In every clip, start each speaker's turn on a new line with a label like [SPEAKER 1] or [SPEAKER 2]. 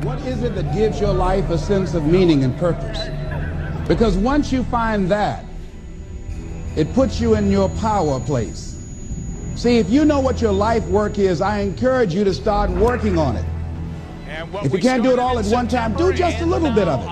[SPEAKER 1] What is it that gives your life a sense of meaning and purpose? Because once you find that, it puts you in your power place. See, if you know what your life work is, I encourage you to start working on it. If you can't do it all at one time, do just a little bit of it.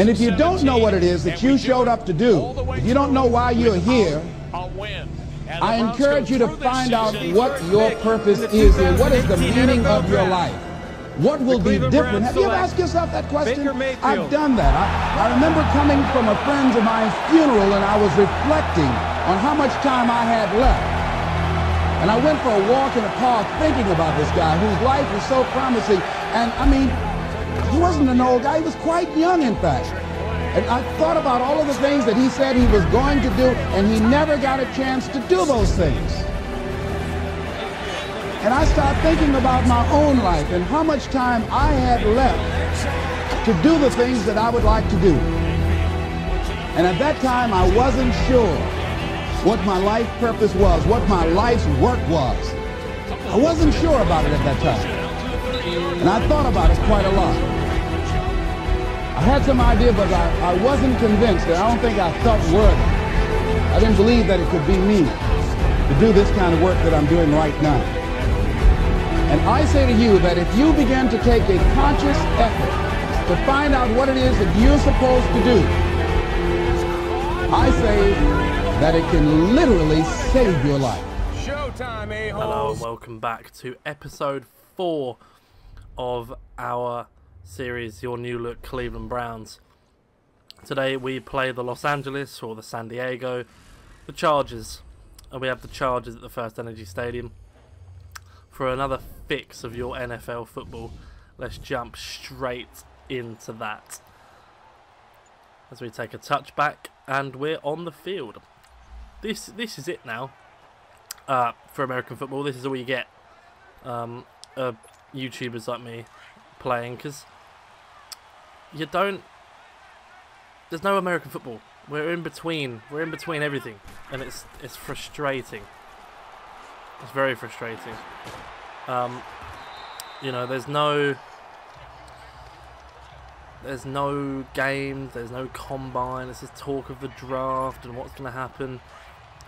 [SPEAKER 1] And if you don't know what it is that you showed up to do, if you don't know why you're here, I encourage you to find out what your purpose is and what is the meaning of your life. What will be different? Have you ever asked yourself that question? I've done that. I remember coming from a friend of mine's funeral, and I was reflecting on how much time I had left. And I went for a walk in the park thinking about this guy whose life was so promising. And I mean, he wasn't an old guy. He was quite young, in fact. And I thought about all of the things that he said he was going to do, and he never got a chance to do those things. And I started thinking about my own life and how much time I had left to do the things that I would like to do. And at that time, I wasn't sure what my life purpose was, what my life's work was. I wasn't sure about it at that time. And I thought about it quite a lot. I had some idea, but I wasn't convinced, and I don't think I felt worthy. I didn't believe that it could be me to do this kind of work that I'm doing right now. And I say to you that if you begin to take a conscious effort to find out what it is that you're supposed to do, I say that it can literally save your life.
[SPEAKER 2] Showtime, a-holes.
[SPEAKER 3] Hello and welcome back to episode 4 of our series, Your New Look Cleveland Browns. Today we play the Los Angeles, or the San Diego, the Chargers. And we have the Chargers at the First Energy Stadium. For another fix of your NFL football, let's jump straight into that. As we take a touchback and we're on the field. This is it now for American football. This is all you get. YouTubers like me playing, because you don't. There's no American football. We're in between. We're in between everything, and it's frustrating. It's very frustrating. You know, there's no games, there's no combine. It's just talk of the draft and what's going to happen.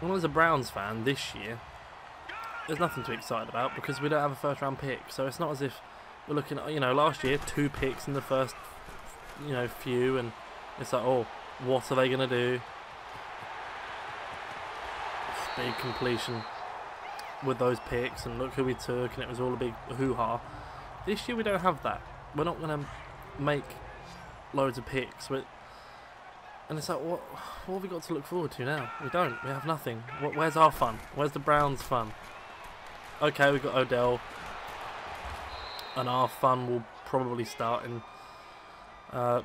[SPEAKER 3] And as a Browns fan this year, there's nothing to be excited about because we don't have a first-round pick. So it's not as if we're looking at, you know, last year 2 picks in the first, you know, few, and it's like, oh, what are they going to do? Big completion with those picks, and look who we took, and it was all a big hoo-ha. This year we don't have that. We're not going to make loads of picks. And it's like, what have we got to look forward to now? We don't. We have nothing. Where's our fun? Where's the Browns' fun? Okay, we've got Odell, and our fun will probably start in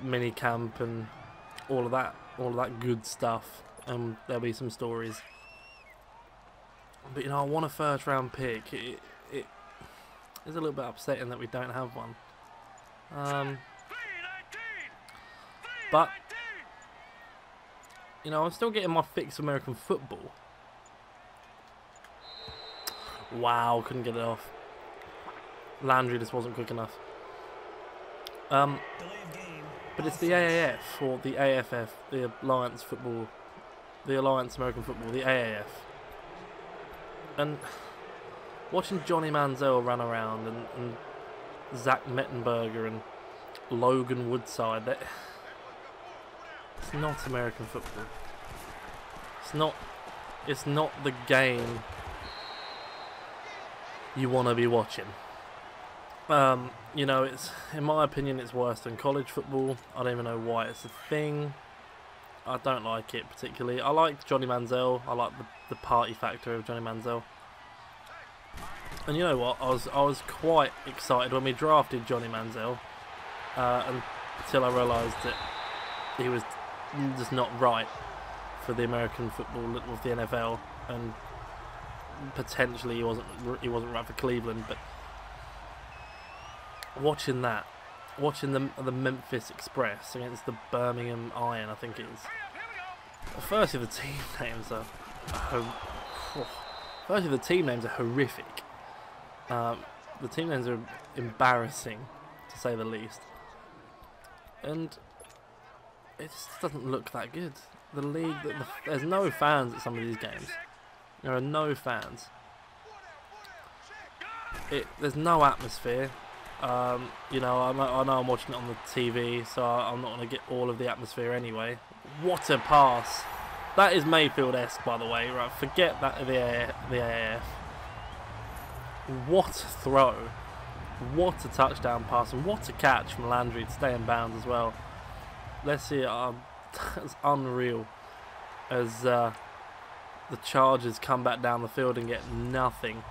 [SPEAKER 3] mini camp and all of that good stuff, and there'll be some stories. But you know, I want a first-round pick. It is a little bit upsetting that we don't have one. But you know, I'm still getting my fix of American football. Wow, couldn't get it off. Landry just wasn't quick enough. But it's the AAF, or the AFF, the Alliance Football, the Alliance American Football, the AAF. And watching Johnny Manziel run around, and Zach Mettenberger and Logan Woodside, it's not American football. It's not the game you want to be watching. You know, it's, in my opinion, it's worse than college football. I don't even know why it's a thing. I don't like it particularly. I like Johnny Manziel. I like the party factor of Johnny Manziel. And you know what? I was quite excited when we drafted Johnny Manziel, until I realised that he was just not right for the American football with the NFL, and potentially he wasn't right for Cleveland. But watching the Memphis Express against the Birmingham Iron, I think it is. Firstly, the team names are horrific. The team names are embarrassing. to say the least. And it just doesn't look that good. The league, there's no fans at some of these games. There are no fans. There's no atmosphere. You know, I know I'm watching it on the TV, so I'm not going to get all of the atmosphere anyway. What a pass! That is Mayfield-esque, by the way. Right, forget that the AAF. What a throw! What a touchdown pass, and what a catch from Landry to stay in bounds as well. Let's see it. That's unreal. As the Chargers come back down the field and get nothing.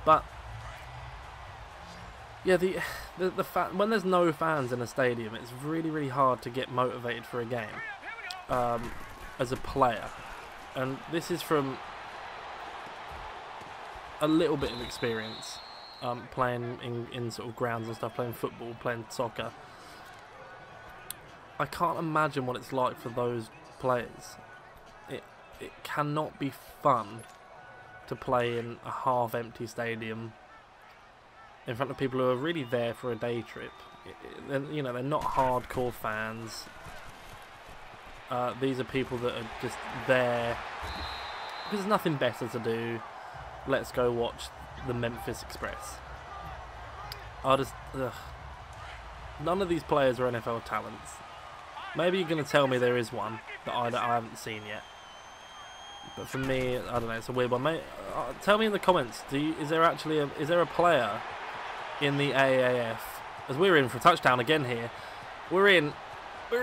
[SPEAKER 3] But yeah, when there's no fans in a stadium, it's really hard to get motivated for a game as a player. And this is from a little bit of experience playing in sort of grounds and stuff, playing football, playing soccer. I can't imagine what it's like for those players. It cannot be fun to play in a half-empty stadium in front of people who are really there for a day trip. You know, they're not hardcore fans. These are people that are just there because there's nothing better to do. Let's go watch the Memphis Express. None of these players are NFL talents. Maybe you're going to tell me there is one that I haven't seen yet. But for me, I don't know, it's a weird one. Mate, tell me in the comments, is there a player in the AAF? As we're in for a touchdown again here. We're in. Oh,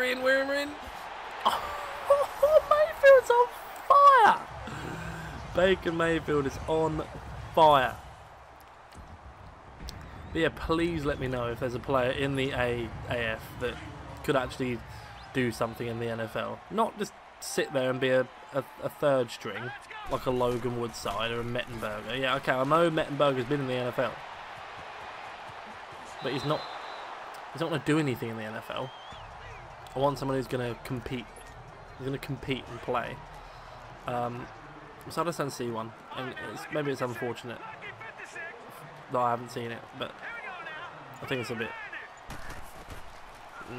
[SPEAKER 3] Mayfield's on fire! Baker Mayfield is on fire. But yeah, please let me know if there's a player in the AAF that could actually do something in the NFL. Not just sit there and be a third string, like a Logan Woodside or a Mettenberger. Yeah, okay, I know Mettenberger's been in the NFL. But he's not going to do anything in the NFL. I want someone who's going to compete. He's going to compete and play. So I just don't see one. And maybe it's unfortunate that I haven't seen it, but I think it's a bit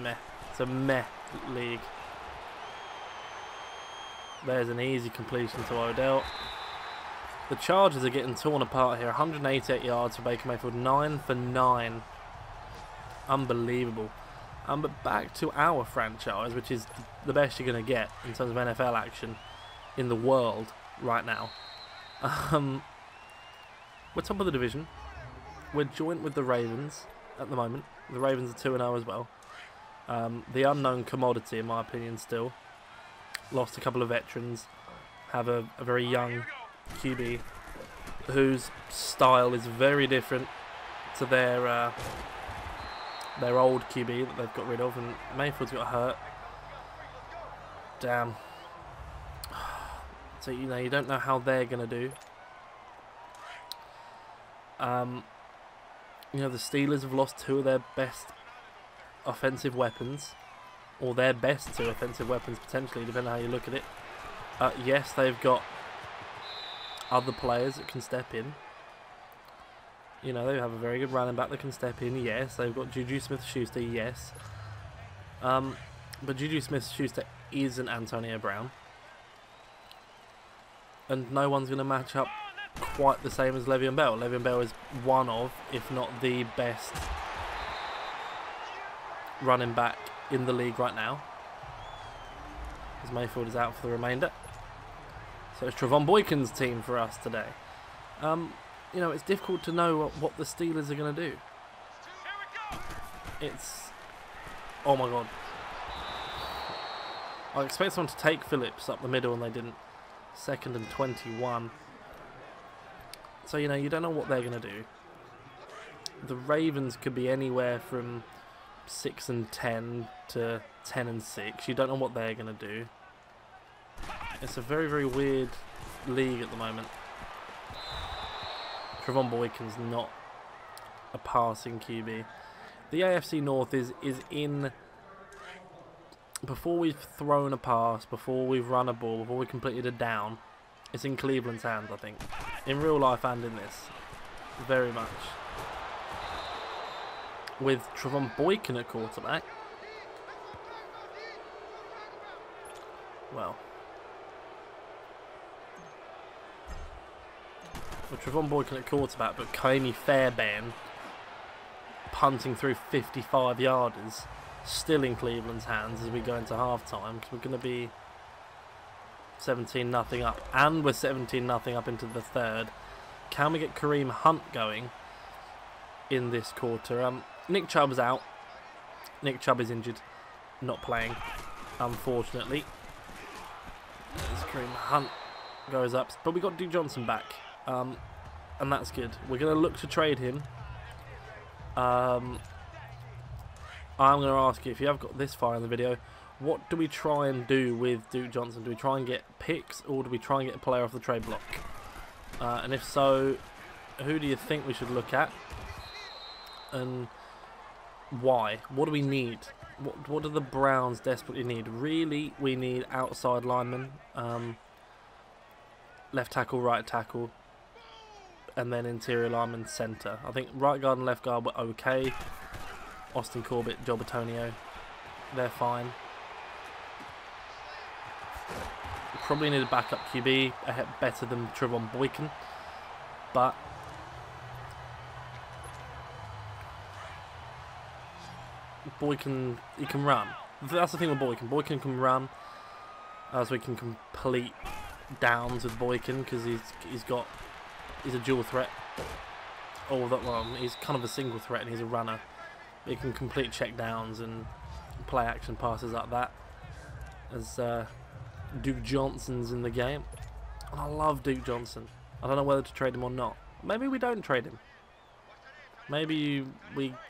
[SPEAKER 3] meh. It's a meh league. There's an easy completion to Odell. The Chargers are getting torn apart here. 188 yards for Baker Mayfield. 9 for 9. Unbelievable. But back to our franchise, which is the best you're going to get in terms of NFL action in the world right now. We're top of the division. We're joint with the Ravens at the moment. The Ravens are 2-0 as well. The unknown commodity, in my opinion, still. Lost a couple of veterans. Have a very young QB whose style is very different to their old QB that they've got rid of, and Mayfield's got hurt. Damn. So you know, you don't know how they're gonna do. You know, the Steelers have lost 2 of their best offensive weapons, or their best 2 offensive weapons potentially, depending on how you look at it. Yes, they've got other players that can step in. You know, they have a very good running back that can step in. Yes, they've got Juju Smith-Schuster. Yes, but Juju Smith-Schuster isn't Antonio Brown, and no one's going to match up quite the same as Le'Veon Bell. Le'Veon Bell is one of, if not the best running back in the league right now, as Mayfield is out for the remainder. So it's Trevon Boykin's team for us today. You know, it's difficult to know what the Steelers are going to do. It's... oh my god. I expect someone to take Phillips up the middle and they didn't. 2nd and 21. So, you know, you don't know what they're going to do. The Ravens could be anywhere from 6 and 10 to 10 and 6. You don't know what they're going to do. It's a very, very weird league at the moment. Trevon Boykin's not a passing QB. The AFC North is in... before we've thrown a pass, before we've run a ball, before we've completed a down, it's in Cleveland's hands, I think. In real life and in this. Very much. with Trevon Boykin at quarterback. Well, with Trevon Boykin at quarterback, but Kaimi Fairbairn punting through 55-yarders, still in Cleveland's hands as we go into halftime, because we're going to be 17-0 up, and we're 17-0 up into the third. Can we get Kareem Hunt going in this quarter? Nick Chubb's out. Nick Chubb is injured, not playing, unfortunately. As Kareem Hunt goes up, but we got Duke Johnson back, and that's good. We're going to look to trade him. I'm going to ask you, if you have got this far in the video, what do we try and do with Duke Johnson? Do we try and get picks, or do we try and get a player off the trade block? And if so, who do you think we should look at? And why? What do we need? What do the Browns desperately need? Really, we need outside linemen, left tackle, right tackle, and then interior lineman, centre. I think right guard and left guard were okay. Austin Corbett, Joe Batonio, they're fine. Probably need a backup QB, better than Trevon Boykin, but Boykin, he can run. That's the thing with Boykin. Boykin can run, so we can complete downs with Boykin, because he's a dual threat. Oh, well, he's kind of a single threat, and he's a runner. He can complete check downs and play action passes like that, as Duke Johnson's in the game. And I love Duke Johnson. I don't know whether to trade him or not. Maybe we don't trade him. Maybe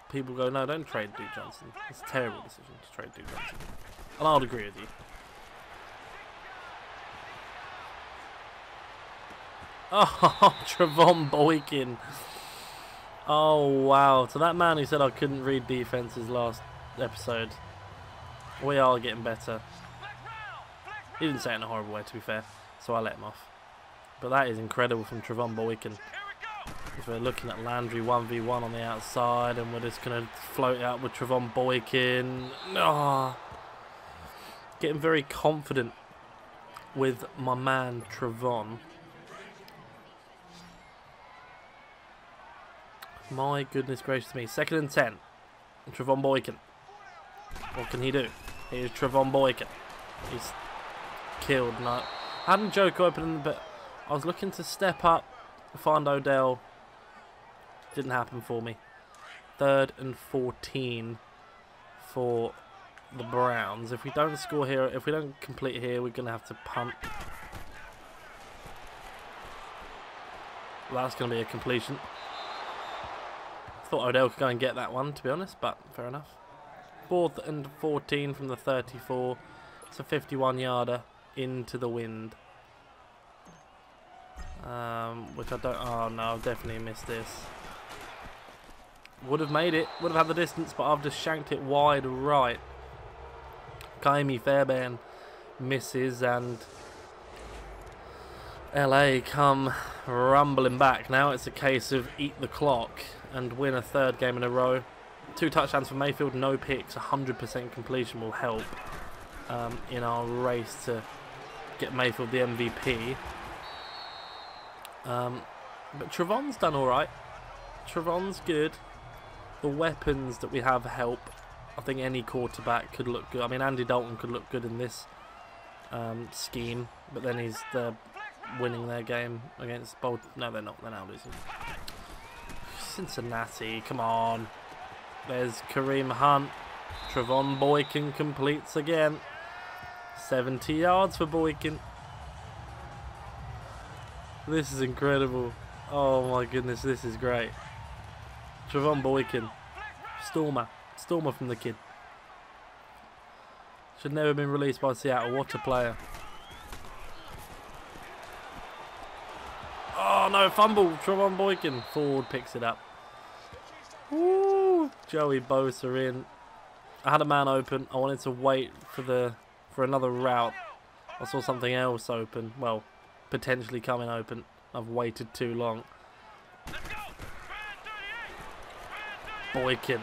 [SPEAKER 3] people go, no, don't trade Duke Johnson. It's a terrible decision to trade Duke Johnson. And I'll agree with you. Oh, Trevon Boykin. Oh, wow. So that man who said I couldn't read defenses last episode, we are getting better. He didn't say it in a horrible way, to be fair, so I let him off. But that is incredible from Trevon Boykin. If we're looking at Landry 1v1 on the outside, and we're just going to float out with Trevon Boykin. Oh, getting very confident with my man Trevon. My goodness gracious me. 2nd and 10. Trevon Boykin. What can he do? Here's Trevon Boykin. He's killed. No, I hadn't joke open, but I was looking to step up, find Odell. Didn't happen for me. 3rd and 14 for the Browns. If we don't score here, if we don't complete here, we're going to have to punt. Well, that's going to be a completion. Thought Odell could go and get that one, to be honest, but fair enough. 4th and 14 from the 34. It's a 51-yarder into the wind. Which I don't... Oh, no, I've definitely missed this. Would have made it. Would have had the distance, but I've just shanked it wide right. Kaimi Fairbairn misses, and LA come rumbling back. Now it's a case of eat the clock and win a 3rd game in a row. 2 touchdowns for Mayfield, no picks, 100% completion will help in our race to get Mayfield the MVP. But Trevon's done alright. Trevon's good. The weapons that we have help. I think any quarterback could look good. I mean, Andy Dalton could look good in this scheme, but then he's winning their game against Bold. No, they're not. They're now losing. Cincinnati, come on. There's Kareem Hunt. Trevon Boykin completes again. 70 yards for Boykin. This is incredible. Oh my goodness, this is great. Trevon Boykin. Stormer. Stormer from the kid. Should never have been released by Seattle. What a player. Oh no, fumble. Trevon Boykin. Ford picks it up. Woo. Joey Bosa in. I had a man open. I wanted to wait for another route. I saw something else open. Well, potentially coming open. I've waited too long. Boykin.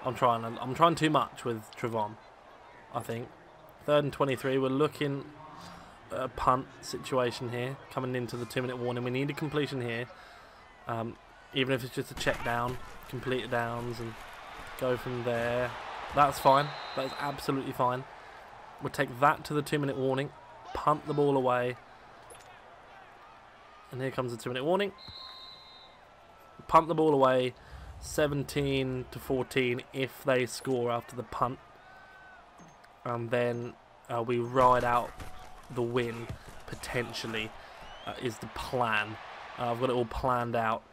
[SPEAKER 3] I'm trying too much with Trevon, I think. 3rd and 23. We're looking at a punt situation here, coming into the 2-minute warning. We need a completion here, even if it's just a check down, complete it downs and go from there. That's fine. That is absolutely fine. We'll take that to the 2-minute warning, punt the ball away, and here comes the 2-minute warning. Punt the ball away, 17-14 if they score after the punt, and then we ride out the win potentially, is the plan. I've got it all planned out.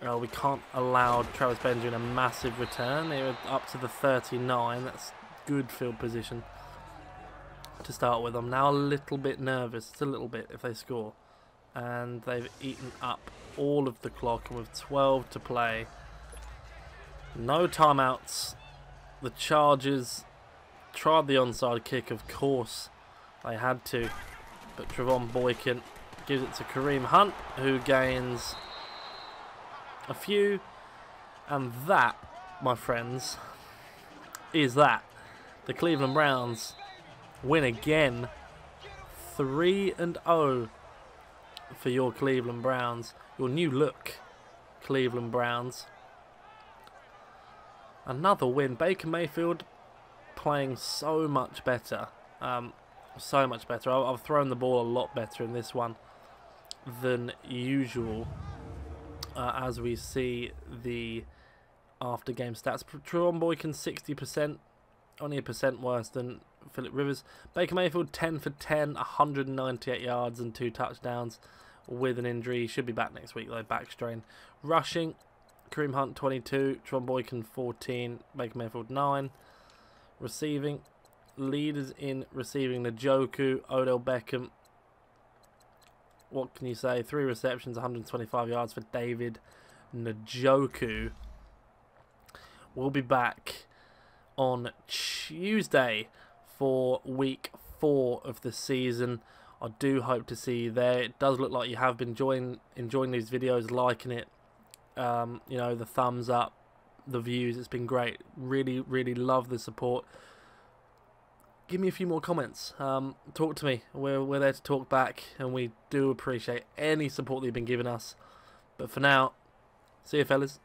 [SPEAKER 3] We can't allow Travis Benjamin a massive return. They're up to the 39. That's good field position to start with. I'm now a little bit nervous, just a little bit, if they score. And they've eaten up all of the clock, and with 12 to play, no timeouts. The Chargers tried the onside kick, of course they had to, but Trevon Boykin gives it to Kareem Hunt, who gains a few, and that, my friends, is that. The Cleveland Browns win again, 3-0 for your Cleveland Browns, your new look Cleveland Browns. Another win. Baker Mayfield playing so much better, so much better. I've thrown the ball a lot better in this one than usual, as we see the after game stats. Trevon Boykin 60%, only a percent worse than Phillip Rivers. Baker Mayfield 10 for 10, 198 yards and 2 touchdowns with an injury. He should be back next week though, back strain. Rushing, Kareem Hunt 22, Trevon Boykin 14, Baker Mayfield 9. Receiving, leaders in receiving, Njoku, Odell Beckham. What can you say? 3 receptions, 125 yards for David Njoku. We'll be back on Tuesday for week 4 of the season. I do hope to see you there. It does look like you have been enjoying these videos, liking it. You know, the thumbs up, the views. It's been great. Really, really love the support. Give me a few more comments. Talk to me. We're there to talk back, and we do appreciate any support that you've been giving us. But for now, see you fellas.